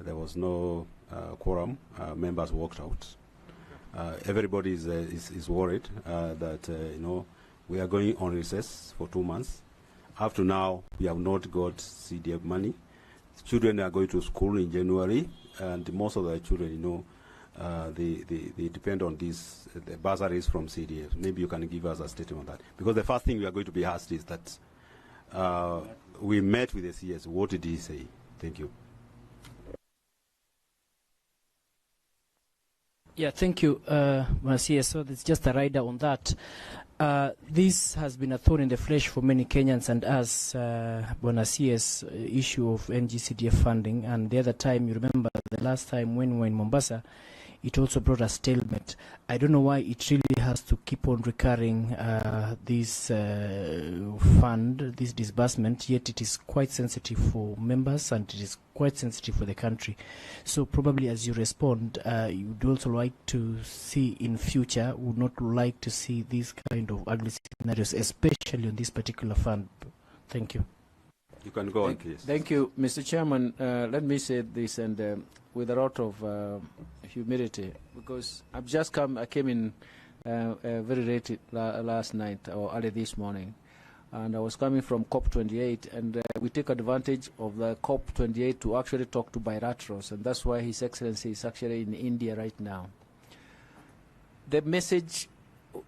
there was no quorum. Members walked out. Everybody is worried that we are going on recess for 2 months. Up to now, we have not got CDF money. Children are going to school in January, and most of the children, they depend on these the bursaries from CDF. Maybe you can give us a statement on that, because the first thing we are going to be asked is that we met with the CS. What did he say? Thank you. Yeah, thank you, CS. So it's just a rider on that. This has been a thorn in the flesh for many Kenyans, and as CS issue of NGCDF funding. And the other time, you remember the last time when we were in Mombasa, it also brought a stalemate. I don't know why it really has to keep on recurring this fund, this disbursement, yet it is quite sensitive for members and it is quite sensitive for the country. So probably as you respond, you would also like to see in future, would not like to see these kind of ugly scenarios, especially on this particular fund. Thank you. You can go on, please. Thank you, Mr. Chairman. Let me say this, and with a lot of humility, because I came in very late last night or early this morning, and I was coming from COP28, and we take advantage of the COP28 to actually talk to bilaterals, and that's why His Excellency is actually in India right now. The message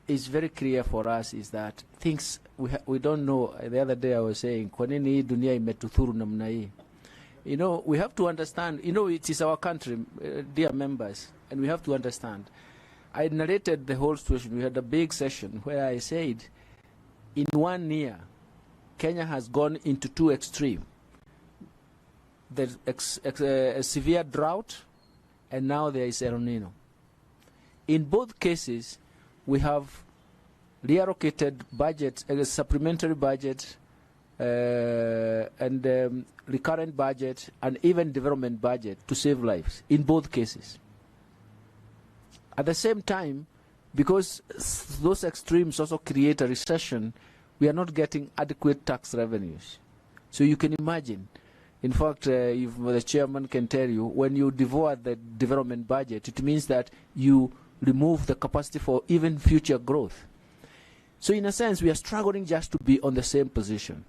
is very clear for us, is that things we don't know. The other day I was saying, kwa nini dunia imetudhuru namna hii? We have to understand, it is our country, dear members, and we have to understand. I narrated the whole situation. We had a big session where I said, in 1 year, Kenya has gone into two extremes. There's a severe drought, and now there is El Nino. In both cases, we have reallocated budgets, a supplementary budget, and recurrent budget, and even development budget to save lives in both cases. At the same time, because those extremes also create a recession, we are not getting adequate tax revenues. So you can imagine, in fact, if the chairman can tell you, when you devour the development budget, it means that you remove the capacity for even future growth. So in a sense, we are struggling just to be on the same position.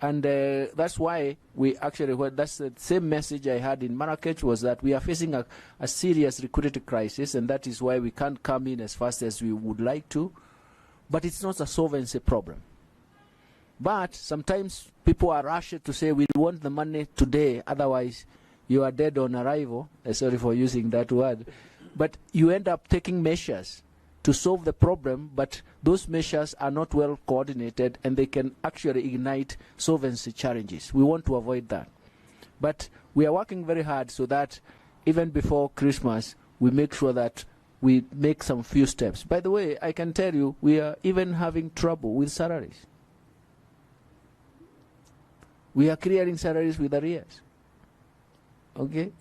And that's why we actually, that's the same message I had in Marrakech, was that we are facing a serious liquidity crisis, and that is why we can't come in as fast as we would like to. But it's not a solvency problem. But sometimes people are rushed to say, we want the money today, otherwise you are dead on arrival. Sorry for using that word. But you end up taking measures to solve the problem, but those measures are not well coordinated, and they can actually ignite solvency challenges. We want to avoid that. But we are working very hard so that even before Christmas, we make sure that we make some few steps. By the way, I can tell you, we are even having trouble with salaries. We are clearing salaries with arrears. Okay?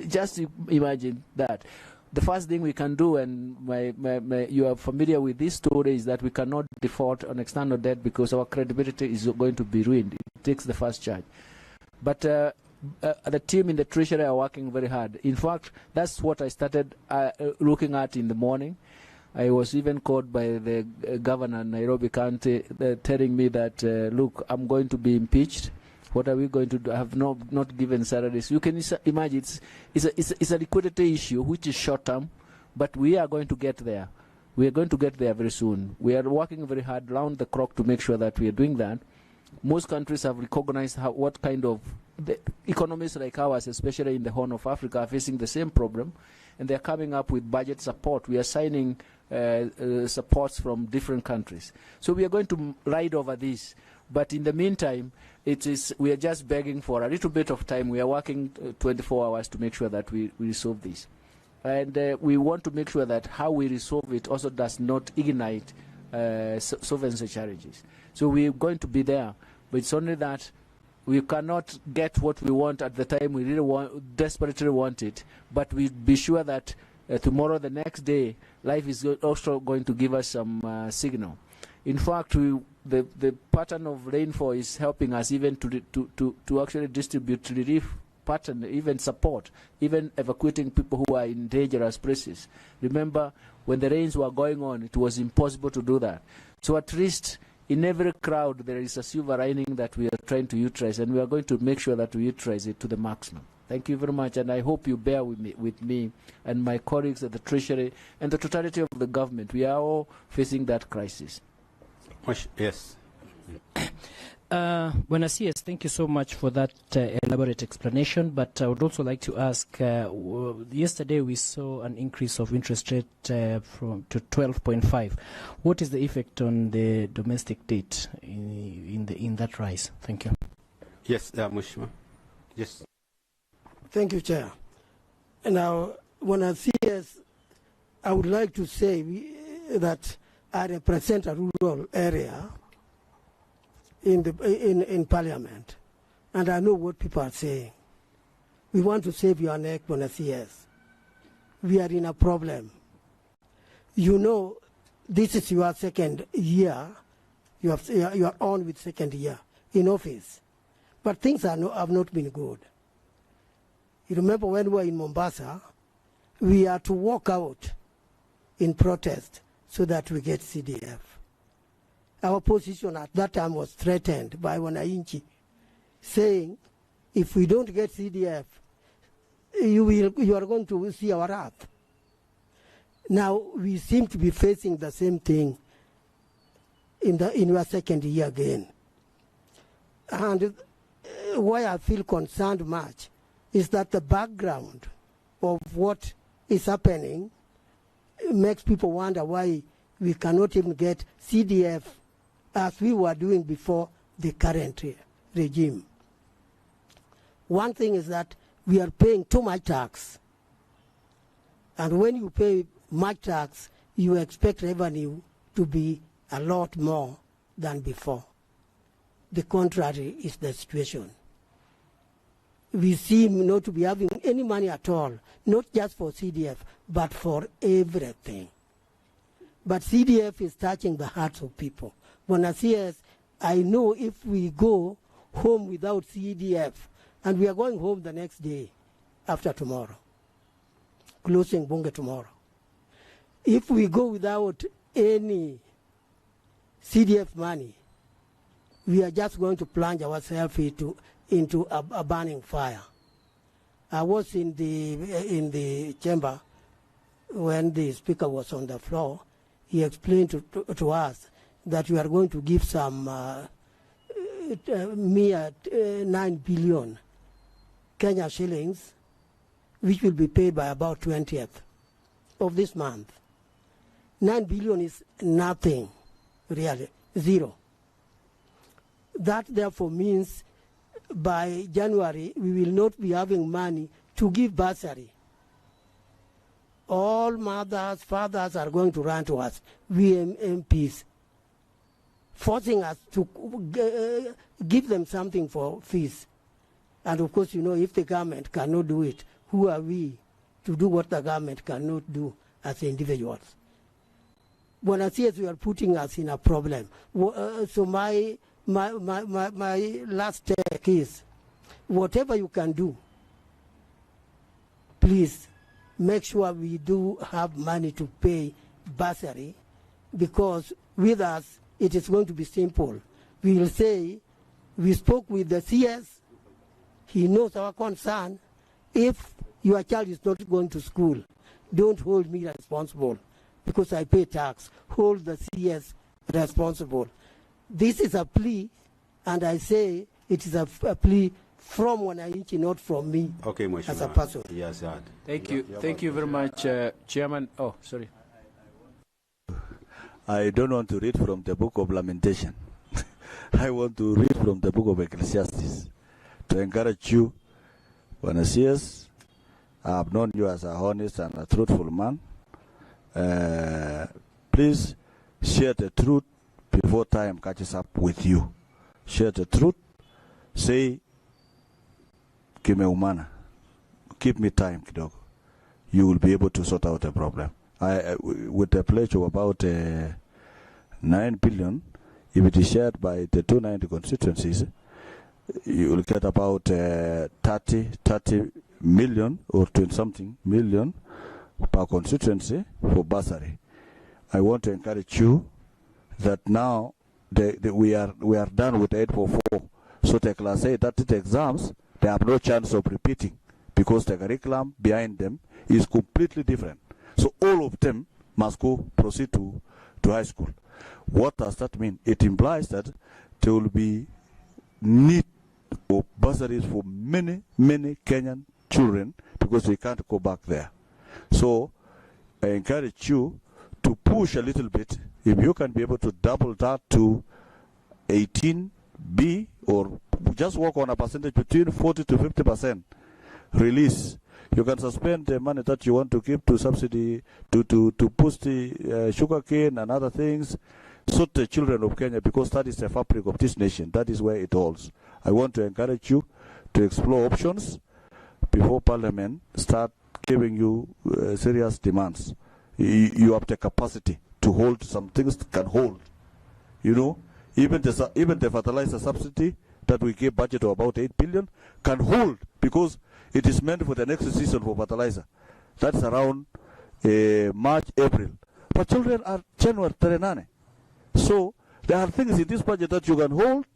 Just imagine that. The first thing we can do, and you are familiar with this story, is that we cannot default on external debt because our credibility is going to be ruined. It takes the first charge. But the team in the Treasury are working very hard. In fact, that's what I started looking at in the morning. I was even called by the governor in Nairobi County telling me that, look, I'm going to be impeached. What are we going to do? I have not given salaries. You can imagine it's a liquidity issue which is short term, but we are going to get there. We are going to get there very soon. We are working very hard round the clock to make sure that we are doing that. Most countries have recognized what kind of economies like ours, especially in the Horn of Africa, are facing the same problem, and they are coming up with budget support. We are signing supports from different countries. So we are going to ride over this. But in the meantime, we are just begging for a little bit of time. We are working 24 hours to make sure that we resolve this. And we want to make sure that how we resolve it also does not ignite solvency challenges. So we're going to be there. But it's only that we cannot get what we want at the time we really desperately want it. But we be sure that tomorrow, the next day, life is also going to give us some signal. In fact, the pattern of rainfall is helping us even to actually distribute relief partner, even support, even evacuating people who are in dangerous places. Remember, when the rains were going on, it was impossible to do that. So at least in every crowd, there is a silver lining that we are trying to utilize, and we are going to make sure that we utilize it to the maximum. Thank you very much, and I hope you bear with me and my colleagues at the Treasury and the totality of the government. We are all facing that crisis. Yes. Buenos CS, thank you so much for that elaborate explanation. But I would also like to ask, yesterday we saw an increase of interest rate from to 12.5. What is the effect on the domestic debt in that rise? Thank you. Yes, Mheshimiwa. Yes. Thank you, Chair. Now, Buenos CS, I would like to say that I represent a rural area in Parliament, and I know what people are saying. We want to save your neck, Buenos CS. We are in a problem. You know, this is your second year. You are on with second year in office, but things have not been good. You remember when we were in Mombasa, we had to walk out in protest so that we get CDF. Our position at that time was threatened by Wananchi, saying, if we don't get CDF, you are going to see our wrath. Now we seem to be facing the same thing in your second year again. And why I feel concerned much is that the background of what is happening makes people wonder why we cannot even get CDF as we were doing before the current regime. One thing is that we are paying too much tax. And when you pay much tax, you expect revenue to be a lot more than before. The contrary is the situation. We seem not to be having any money at all, not just for CDF, but for everything. But CDF is touching the hearts of people. Buenos CS, I know if we go home without CDF, and we are going home the next day after tomorrow, closing Bunge tomorrow. If we go without any CDF money, we are just going to plunge ourselves into a burning fire. I was in the chamber when the speaker was on the floor. He explained to us that we are going to give some mere 9 billion Kenya shillings, which will be paid by about 20th of this month. 9 billion is nothing, really, zero. That therefore means by January we will not be having money to give bursary. All mothers, fathers are going to run to us, we MPs, forcing us to give them something for fees. And of course, you know, if the government cannot do it, who are we to do what the government cannot do as individuals? Buenos Aires, you are putting us in a problem. So my last take is, whatever you can do, please make sure we do have money to pay bursary, because with us it is going to be simple. We will say, we spoke with the CS, he knows our concern. If your child is not going to school, don't hold me responsible because I pay tax. Hold the CS responsible. This is a plea, and I say it is a plea from Wananchi, not from me, okay, as a person. Yes, sir. Thank you. Thank you very much, Chairman. Oh, sorry. I don't want to read from the book of Lamentation. I want to read from the book of Ecclesiastes to encourage you, Buenos Aires. I have known you as a honest and a truthful man. Please share the truth before time catches up with you. Share the truth. Say, kimeumana. Give me time, kidogo. You will be able to sort out the problem. With the pledge of about 9 billion, if it is shared by the 290 constituencies, you will get about 30 million or 20 something million per constituency for bursary. I want to encourage you that now we are done with 844. So the class 8 exams, they have no chance of repeating because the curriculum behind them is completely different. So all of them must proceed to high school. What does that mean? It implies that there will be need for bursaries for many Kenyan children because we can't go back there. So I encourage you to push a little bit. If you can be able to double that to 18B or just work on a percentage between 40 to 50% release. You can suspend the money that you want to give to subsidy to push the sugar cane and other things. Suit the children of Kenya because that is the fabric of this nation. That is where it holds. I want to encourage you to explore options before Parliament start giving you serious demands. You have the capacity to hold some things that can hold. You know, even the fertilizer subsidy that we gave budget of about 8 billion can hold because it is meant for the next season for fertilizer. That's around March, April. But children are January 39. So there are things in this budget that you can hold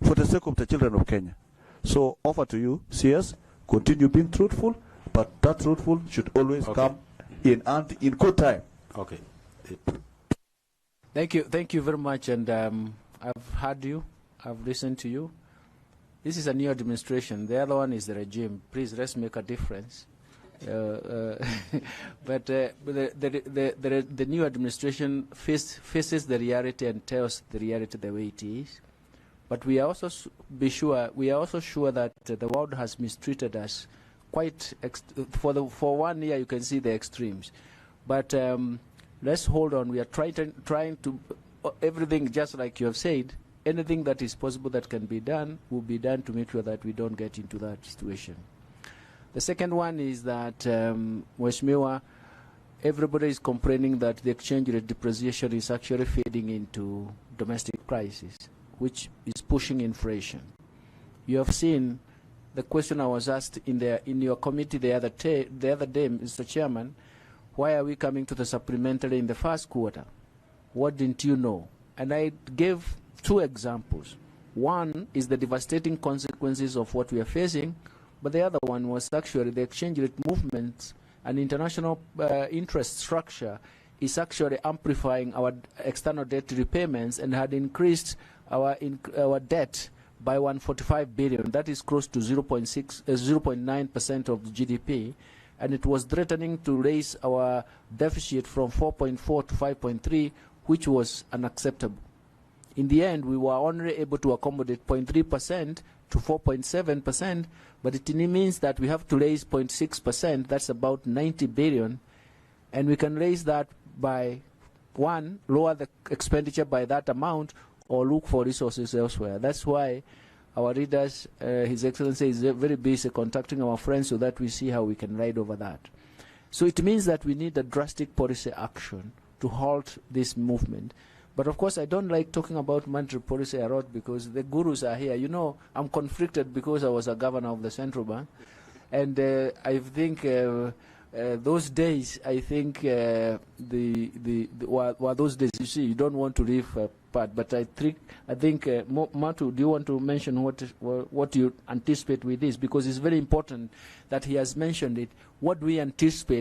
for the sake of the children of Kenya. So offer to you, CS, continue being truthful, but that truthful should always come in good time. Okay. Thank you very much, and I've heard you, I've listened to you. This is a new administration. The other one is the regime. Please, let's make a difference. But the new administration faces the reality and tells the reality the way it is. But we are also sure that the world has mistreated us quite for 1 year. You can see the extremes, but let's hold on. We are trying to everything, just like you have said. Anything that is possible that can be done will be done to make sure that we don't get into that situation. The second one is that, Mheshimiwa, everybody is complaining that the exchange rate depreciation is actually feeding into domestic crisis, which is pushing inflation. You have seen the question I was asked in your committee the other day, Mr. Chairman, why are we coming to the supplementary in the first quarter? What didn't you know? And I gave 2 examples. One is the devastating consequences of what we are facing, but the other one was actually the exchange rate movements and international interest structure is actually amplifying our external debt repayments and had increased our debt by 145 billion. That is close to 0.9% of the GDP, and it was threatening to raise our deficit from 4.4 to 5.3, which was unacceptable. In the end, we were only able to accommodate 0.3% to 4.7%, but it means that we have to raise 0.6%, that's about 90 billion, and we can raise that by, 1, lower the expenditure by that amount, or look for resources elsewhere. That's why our leaders, His Excellency, is very busy contacting our friends so that we see how we can ride over that. So it means that we need a drastic policy action to halt this movement. But of course, I don't like talking about monetary policy a lot because the gurus are here. You know, I'm conflicted because I was a governor of the central bank. And I think those days, I think were those days, you see, you don't want to leave part. But I think Matu, do you want to mention what you anticipate with this? Because it's very important that he has mentioned it. What do we anticipate